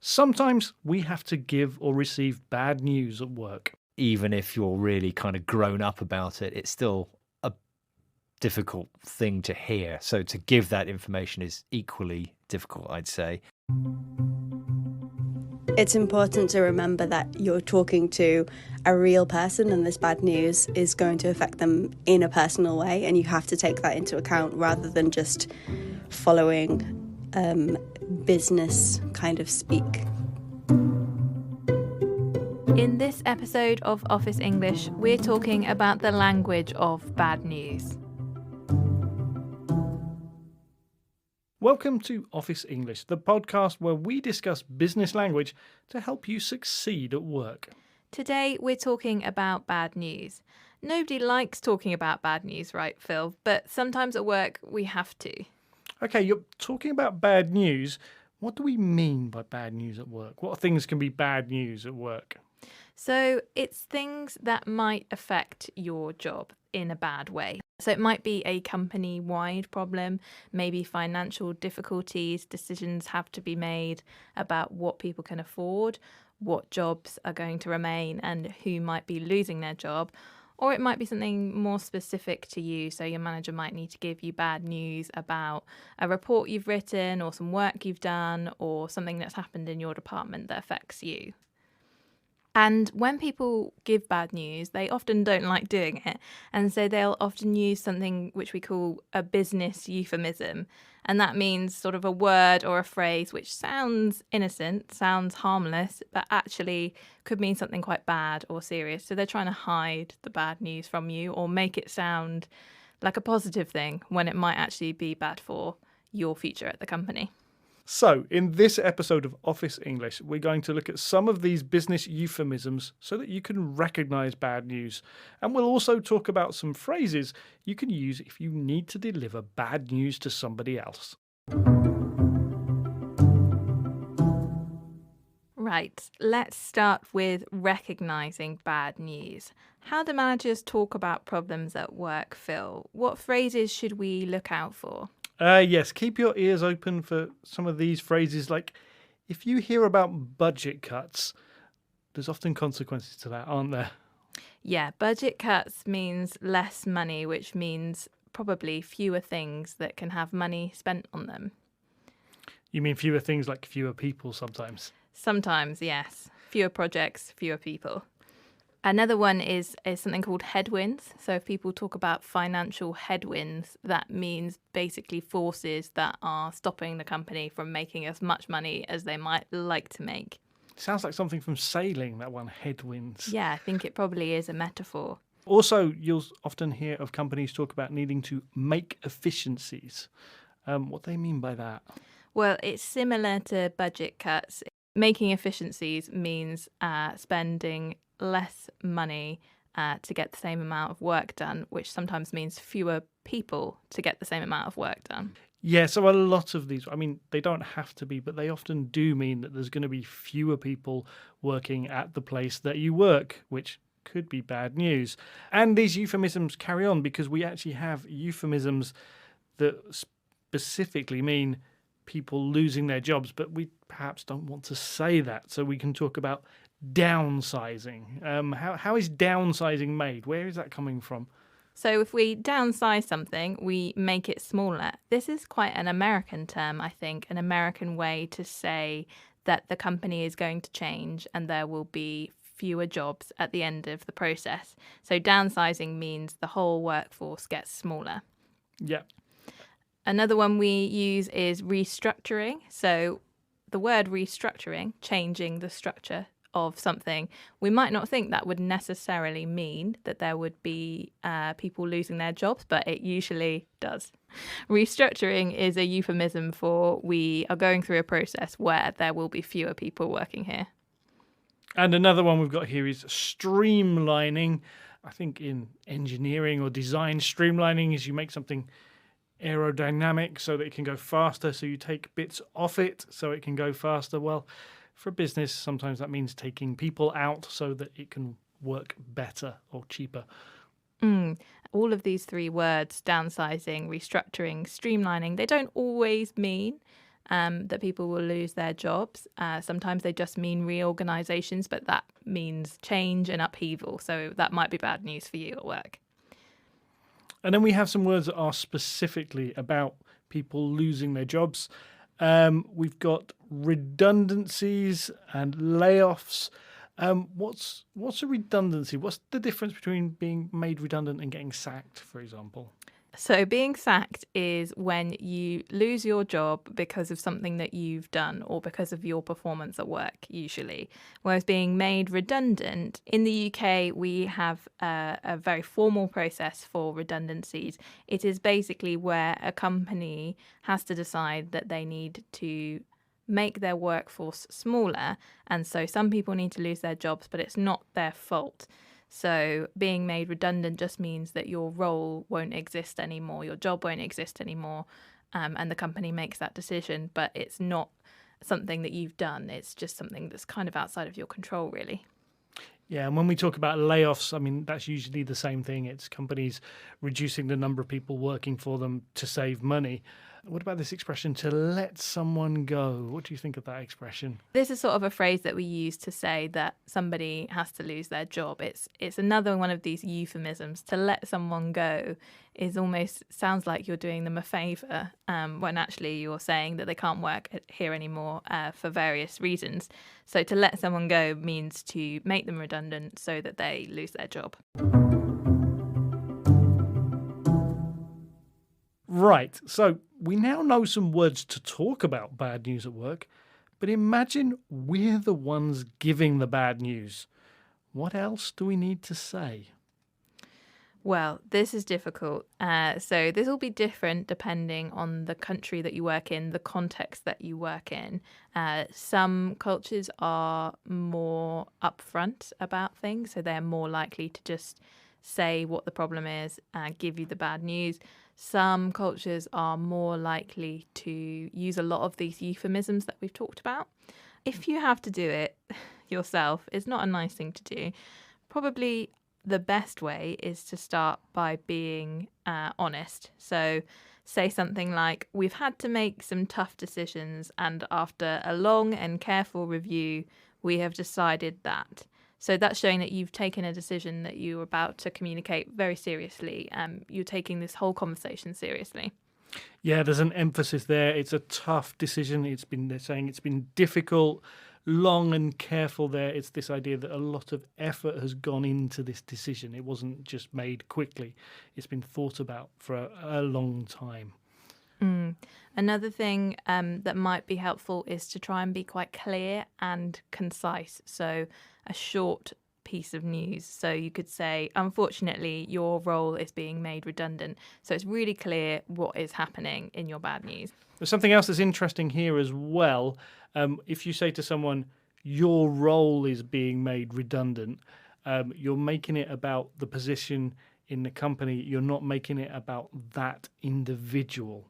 Sometimes we have to give or receive bad news at work. Even if you're really kind of grown up about it, it's still a difficult thing to hear. So to give that information is equally difficult, I'd say. It's important to remember that you're talking to a real person and this bad news is going to affect them in a personal way, and you have to take that into account rather than just following business kind of speak. In this episode of Office English, we're talking about the language of bad news. Welcome to Office English, the podcast where we discuss business language to help you succeed at work. Today, we're talking about bad news. Nobody likes talking about bad news, right, Phil? But sometimes at work, we have to. Okay, you're talking about bad news. What do we mean by bad news at work? What things can be bad news at work? So it's things that might affect your job in a bad way. So it might be a company-wide problem, maybe financial difficulties, decisions have to be made about what people can afford, what jobs are going to remain and who might be losing their job. Or it might be something more specific to you. So your manager might need to give you bad news about a report you've written or some work you've done or something that's happened in your department that affects you. And when people give bad news, they often don't like doing it. And so they'll often use something which we call a business euphemism. And that means sort of a word or a phrase which sounds innocent, sounds harmless, but actually could mean something quite bad or serious. So they're trying to hide the bad news from you or make it sound like a positive thing when it might actually be bad for your future at the company. So, in this episode of Office English, we're going to look at some of these business euphemisms so that you can recognize bad news. And we'll also talk about some phrases you can use if you need to deliver bad news to somebody else. Right, let's start with recognizing bad news. How do managers talk about problems at work, Phil? What phrases should we look out for? Yes, keep your ears open for some of these phrases. Like, if you hear about budget cuts, there's often consequences to that, aren't there? Yeah, budget cuts means less money, which means probably fewer things that can have money spent on them. You mean fewer things like fewer people sometimes? Sometimes, yes. Fewer projects, fewer people. Another one is something called headwinds. So if people talk about financial headwinds, that means basically forces that are stopping the company from making as much money as they might like to make. Sounds like something from sailing, that one, headwinds. Yeah, I think it probably is a metaphor. Also, you'll often hear of companies talk about needing to make efficiencies. What do they mean by that? Well, it's similar to budget cuts. Making efficiencies means spending less money to get the same amount of work done, which sometimes means fewer people to get the same amount of work done. Yeah, so a lot of these, I mean, they don't have to be, but they often do mean that there's going to be fewer people working at the place that you work, which could be bad news. And these euphemisms carry on because we actually have euphemisms that specifically mean people losing their jobs, but we perhaps don't want to say that. So we can talk about downsizing. How is downsizing made? Where is that coming from? So if we downsize something, we make it smaller. This is quite an American term, I think, an American way to say that the company is going to change and there will be fewer jobs at the end of the process. So downsizing means the whole workforce gets smaller. Yeah. Another one we use is restructuring. So the word restructuring, changing the structure of something, we might not think that would necessarily mean that there would be people losing their jobs, but it usually does. Restructuring is a euphemism for we are going through a process where there will be fewer people working here. And another one we've got here is streamlining. I think in engineering or design, streamlining is you make something aerodynamic so that it can go faster, so you take bits off it so it can go faster. Well, for a business, sometimes that means taking people out so that it can work better or cheaper. All of these three words, downsizing, restructuring, streamlining, they don't always mean that people will lose their jobs. Sometimes they just mean reorganisations, but that means change and upheaval. So that might be bad news for you at work. And then we have some words that are specifically about people losing their jobs. We've got redundancies and layoffs. What's a redundancy? What's the difference between being made redundant and getting sacked, for example? So being sacked is when you lose your job because of something that you've done or because of your performance at work, usually. Whereas being made redundant, in the UK, we have a very formal process for redundancies. It is basically where a company has to decide that they need to make their workforce smaller. And so some people need to lose their jobs, but it's not their fault. So being made redundant just means that your role won't exist anymore, your job won't exist anymore, and the company makes that decision, but it's not something that you've done. It's just something that's kind of outside of your control, really. Yeah, and when we talk about layoffs, I mean, that's usually the same thing. It's companies reducing the number of people working for them to save money. What about this expression, to let someone go? What do you think of that expression? This is sort of a phrase that we use to say that somebody has to lose their job. It's another one of these euphemisms. To let someone go is almost sounds like you're doing them a favour, when actually you're saying that they can't work here anymore for various reasons. So to let someone go means to make them redundant so that they lose their job. Right, so we now know some words to talk about bad news at work, but imagine we're the ones giving the bad news. What else do we need to say? Well, this is difficult. So this will be different depending on the country that you work in, the context that you work in. Some cultures are more upfront about things, so they're more likely to just say what the problem is and give you the bad news. Some cultures are more likely to use a lot of these euphemisms that we've talked about. If you have to do it yourself, it's not a nice thing to do. Probably the best way is to start by being honest. So say something like, we've had to make some tough decisions, and after a long and careful review, we have decided that. So that's showing that you've taken a decision that you're about to communicate very seriously. You're taking this whole conversation seriously. Yeah, there's an emphasis there. It's a tough decision. They're saying it's been difficult, long and careful there. It's this idea that a lot of effort has gone into this decision. It wasn't just made quickly. It's been thought about for a long time. Another thing that might be helpful is to try and be quite clear and concise. So a short piece of news. So you could say, unfortunately, your role is being made redundant. So it's really clear what is happening in your bad news. There's something else that's interesting here as well. If you say to someone, your role is being made redundant, you're making it about the position in the company. You're not making it about that individual.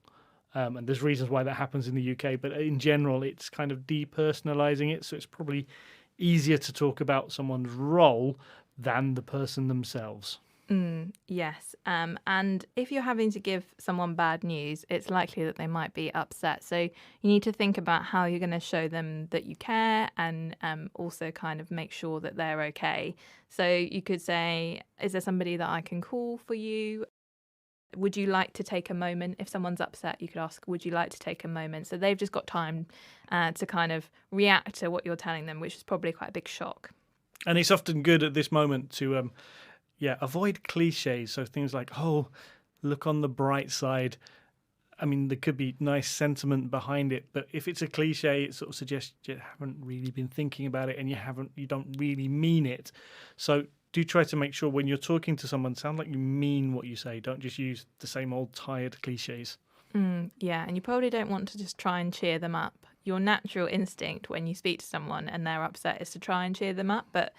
And there's reasons why that happens in the UK, but in general, it's kind of depersonalizing it. So it's probably easier to talk about someone's role than the person themselves. Yes. And if you're having to give someone bad news, it's likely that they might be upset. So you need to think about how you're going to show them that you care, and also kind of make sure that they're okay. So you could say, is there somebody that I can call for you? Would you like to take a moment? If someone's upset, you could ask, would you like to take a moment? So they've just got time to kind of react to what you're telling them, which is probably quite a big shock. And it's often good at this moment to avoid cliches. So things like, oh, look on the bright side. I mean, there could be nice sentiment behind it, but if it's a cliche, it sort of suggests you haven't really been thinking about it and you don't really mean it. So do try to make sure when you're talking to someone, sound like you mean what you say. Don't just use the same old tired cliches. Yeah, and you probably don't want to just try and cheer them up. Your natural instinct when you speak to someone and they're upset is to try and cheer them up, but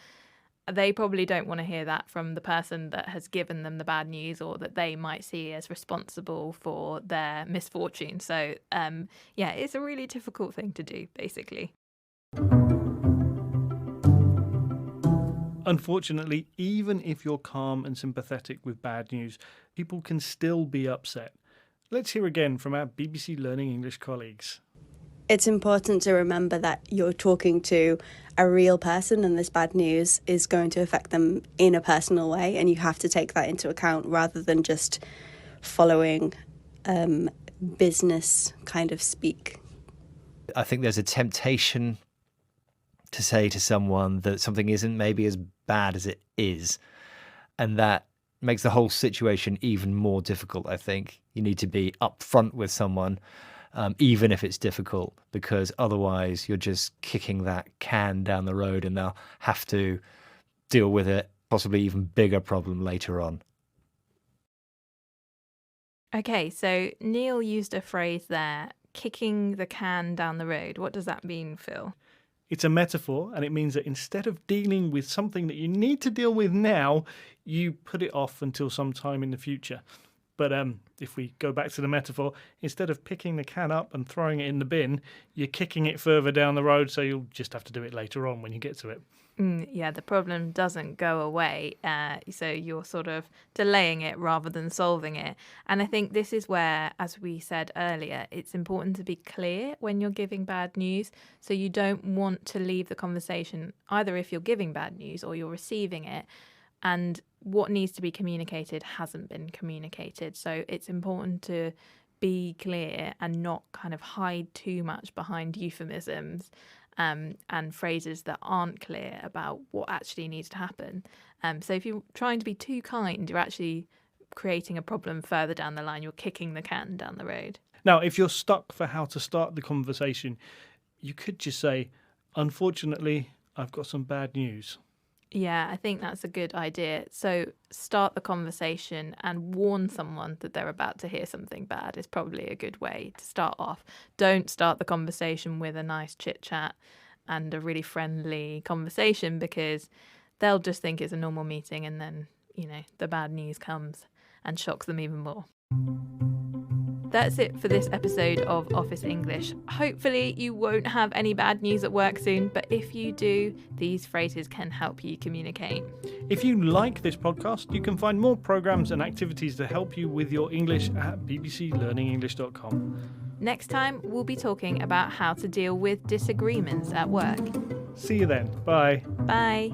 they probably don't want to hear that from the person that has given them the bad news or that they might see as responsible for their misfortune. So, it's a really difficult thing to do, basically. Unfortunately, even if you're calm and sympathetic with bad news, people can still be upset. Let's hear again from our BBC Learning English colleagues. It's important to remember that you're talking to a real person and this bad news is going to affect them in a personal way, and you have to take that into account rather than just following business kind of speak. I think there's a temptation to say to someone that something isn't maybe as bad as it is, and that makes the whole situation even more difficult. I think you need to be upfront with someone, even if it's difficult, because otherwise you're just kicking that can down the road and they'll have to deal with it, possibly even bigger problem later on. Okay, so Neil used a phrase there, kicking the can down the road. What does that mean, Phil? It's a metaphor, and it means that instead of dealing with something that you need to deal with now, you put it off until some time in the future. But if we go back to the metaphor, instead of picking the can up and throwing it in the bin, you're kicking it further down the road, so you'll just have to do it later on when you get to it. Yeah, the problem doesn't go away, so you're sort of delaying it rather than solving it. And I think this is where, as we said earlier, it's important to be clear when you're giving bad news. So you don't want to leave the conversation, either if you're giving bad news or you're receiving it, and what needs to be communicated hasn't been communicated. So it's important to be clear and not kind of hide too much behind euphemisms and phrases that aren't clear about what actually needs to happen. So if you're trying to be too kind, you're actually creating a problem further down the line. You're kicking the can down the road. Now, if you're stuck for how to start the conversation, you could just say, unfortunately, I've got some bad news. Yeah, I think that's a good idea. So start the conversation and warn someone that they're about to hear something bad is probably a good way to start off. Don't start the conversation with a nice chit chat and a really friendly conversation, because they'll just think it's a normal meeting, and then, the bad news comes and shocks them even more. That's it for this episode of Office English. Hopefully you won't have any bad news at work soon, but if you do, these phrases can help you communicate. If you like this podcast, you can find more programs and activities to help you with your English at bbclearningenglish.com. Next time, we'll be talking about how to deal with disagreements at work. See you then. Bye. Bye.